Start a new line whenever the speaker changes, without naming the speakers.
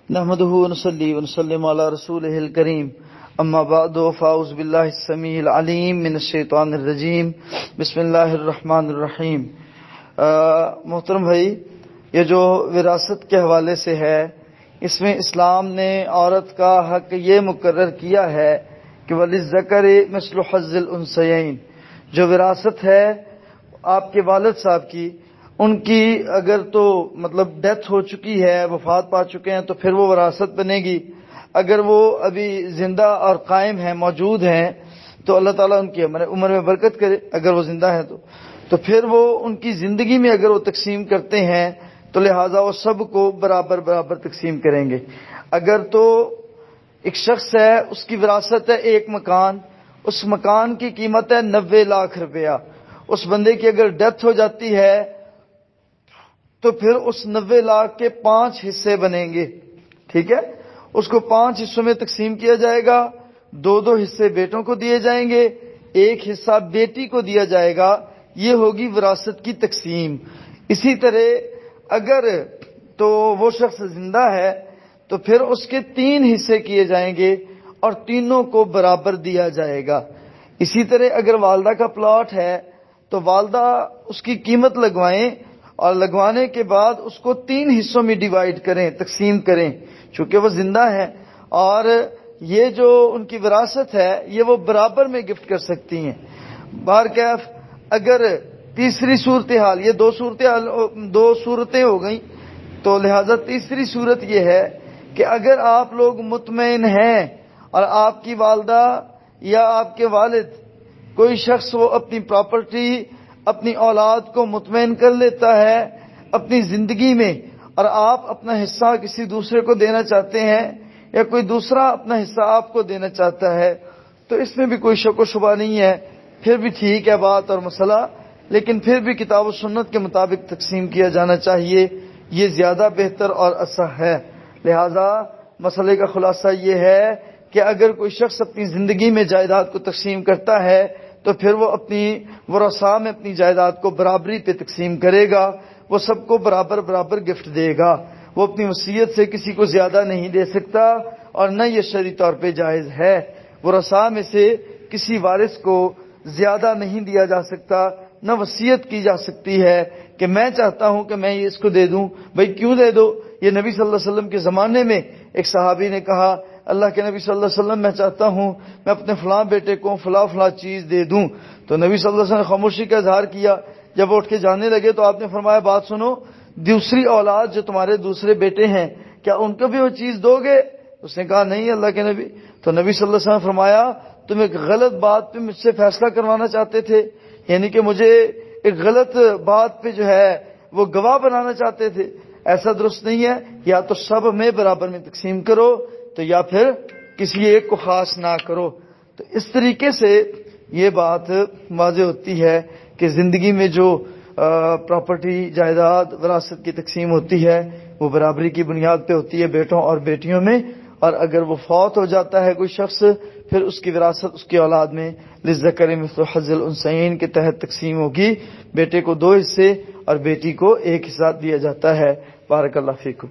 نحمده ونصلي ونسلم على رسوله الكريم اما بعد فاعوذ بالله السميع العليم من الشیطان الرجیم بسم اللہ الرحمن الرحیم۔ محترم بھائی، یہ جو وراثت کے حوالے سے ہے، اس میں اسلام نے عورت کا حق یہ مقرر کیا ہے کہ وَلِلذَّكَرِ مِثْلُ حَظِّ الْأُنثَيَيْنِ، جو وراثت ہے آپ کے والد صاحب کی، ان کی اگر تو ڈیتھ ہو چکی ہے، وفات پا چکے ہیں، تو پھر وہ وراثت بنے گی۔ اگر وہ ابھی زندہ اور قائم ہیں، موجود ہیں، تو اللہ تعالیٰ ان کی عمر میں برکت کرے۔ اگر وہ زندہ ہیں تو پھر وہ ان کی زندگی میں اگر وہ تقسیم کرتے ہیں تو لہٰذا وہ سب کو برابر برابر تقسیم کریں گے۔ اگر تو ایک شخص ہے، اس کی وراثت ہے ایک مکان، اس مکان کی قیمت ہے 90 لاکھ روپیہ، اس بندے کی اگر ڈیتھ ہو جاتی ہے تو پھر اس 90 لاکھ کے 5 حصے بنیں گے، ٹھیک ہے؟ اس کو 5 حصوں میں تقسیم کیا جائے گا، 2 حصے بیٹوں کو دیے جائیں گے، 1 حصہ بیٹی کو دیا جائے گا۔ یہ ہوگی وراثت کی تقسیم۔ اسی طرح اگر تو وہ شخص زندہ ہے تو پھر اس کے 3 حصے کیے جائیں گے اور تینوں کو برابر دیا جائے گا۔ اسی طرح اگر والدہ کا پلاٹ ہے تو والدہ اس کی قیمت لگوائیں اور لگوانے کے بعد اس کو 3 حصوں میں ڈیوائیڈ کریں، تقسیم کریں، چونکہ وہ زندہ ہے، اور یہ جو ان کی وراثت ہے یہ وہ برابر میں گفٹ کر سکتی ہیں۔ بہرکیف اگر تیسری صورتحال، یہ 2 صورتیں ہو گئیں، تو لہذا تیسری صورت یہ ہے کہ اگر آپ لوگ مطمئن ہیں اور آپ کی والدہ یا آپ کے والد، کوئی شخص وہ اپنی پراپرٹی، اپنی اولاد کو مطمئن کر لیتا ہے اپنی زندگی میں، اور آپ اپنا حصہ کسی دوسرے کو دینا چاہتے ہیں یا کوئی دوسرا اپنا حصہ آپ کو دینا چاہتا ہے، تو اس میں بھی کوئی شک و شبہ نہیں ہے، پھر بھی ٹھیک ہے بات اور مسئلہ، لیکن پھر بھی کتاب و سنت کے مطابق تقسیم کیا جانا چاہیے، یہ زیادہ بہتر اور اصح ہے۔ لہذا مسئلے کا خلاصہ یہ ہے کہ اگر کوئی شخص اپنی زندگی میں جائیداد کو تقسیم کرتا ہے تو پھر وہ اپنی ورثاء میں اپنی جائیداد کو برابری پہ تقسیم کرے گا، وہ سب کو برابر برابر گفٹ دے گا، وہ اپنی وصیت سے کسی کو زیادہ نہیں دے سکتا، اور نہ یہ شرعی طور پہ جائز ہے۔ ورثاء میں سے کسی وارث کو زیادہ نہیں دیا جا سکتا، نہ وصیت کی جا سکتی ہے کہ میں چاہتا ہوں کہ میں یہ اس کو دے دوں۔ بھئی کیوں دے دو؟ یہ نبی صلی اللہ علیہ وسلم کے زمانے میں ایک صحابی نے کہا، اللہ کے نبی صلی اللہ علیہ وسلم، میں چاہتا ہوں میں اپنے فلاں بیٹے کو فلاں چیز دے دوں۔ تو نبی صلی اللہ علیہ وسلم نے خاموشی کا اظہار کیا۔ جب اٹھ کے جانے لگے تو آپ نے فرمایا، بات سنو، دوسری اولاد جو تمہارے دوسرے بیٹے ہیں، کیا ان کو بھی وہ چیز دو گے؟ اس نے کہا نہیں اللہ کے نبی۔ تو نبی صلی اللہ علیہ وسلم نے فرمایا، تم ایک غلط بات پہ مجھ سے فیصلہ کروانا چاہتے تھے، یعنی کہ مجھے ایک غلط بات پہ جو ہے وہ گواہ بنانا چاہتے تھے، ایسا درست نہیں ہے۔ یا تو سب میں برابر میں تقسیم کرو، تو یا پھر کسی ایک کو خاص نہ کرو۔ تو اس طریقے سے یہ بات واضح ہوتی ہے کہ زندگی میں جو پراپرٹی، جائیداد، وراثت کی تقسیم ہوتی ہے وہ برابری کی بنیاد پہ ہوتی ہے بیٹوں اور بیٹیوں میں، اور اگر وہ فوت ہو جاتا ہے کوئی شخص، پھر اس کی وراثت اس کی اولاد میں للذکر مثل حظ الانثیین کے تحت تقسیم ہوگی۔ بیٹے کو 2 حصے اور بیٹی کو 1 حصہ دیا جاتا ہے۔ بارک اللہ فیکم۔